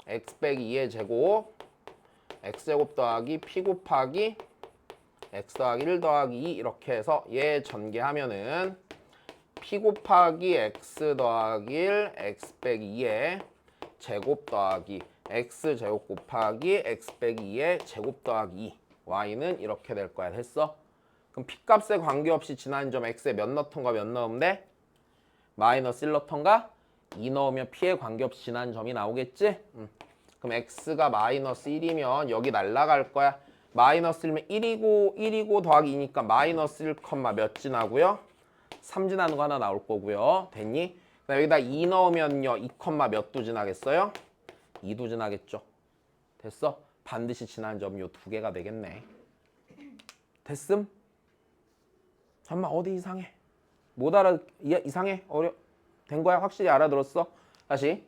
x 빼기 2의 제곱 x제곱 더하기 p 곱하기 x 더하기 1 더하기 2 이렇게 해서 얘 전개하면은 p 곱하기 x 더하기 1 x 빼기 2의 제곱 더하기 x제곱 곱하기 x 빼기 2의 제곱 더하기 2 y는 이렇게 될 거야. 됐어? 그럼 p값에 관계없이 지나는 점 x에 몇 넣던가 몇 넣으면 돼? 마이너스 1 넣던가 2 넣으면 p에 관계없이 지나는 점이 나오겠지? 그럼 x가 마이너스 1이면 여기 날라갈 거야. 마이너스 1이면 1이고 더하기 2니까 마이너스 1, 몇 지나고요? 3 지나는 거 하나 나올 거고요. 됐니? 그다음에 여기다 2 넣으면요. 2, 몇 도 지나겠어요? 2도 지나겠죠. 됐어? 반드시 지난 점이 요 두 개가 되겠네. 됐음? 잠깐만 어디 이상해? 못 알아 이상해? 된 거야? 확실히 알아들었어? 다시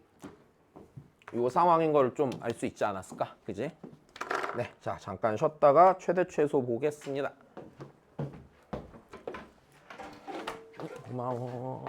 요 상황인 걸 좀 알 수 있지 않았을까? 그지? 네, 자 잠깐 쉬었다가 최대 최소 보겠습니다. 고마워.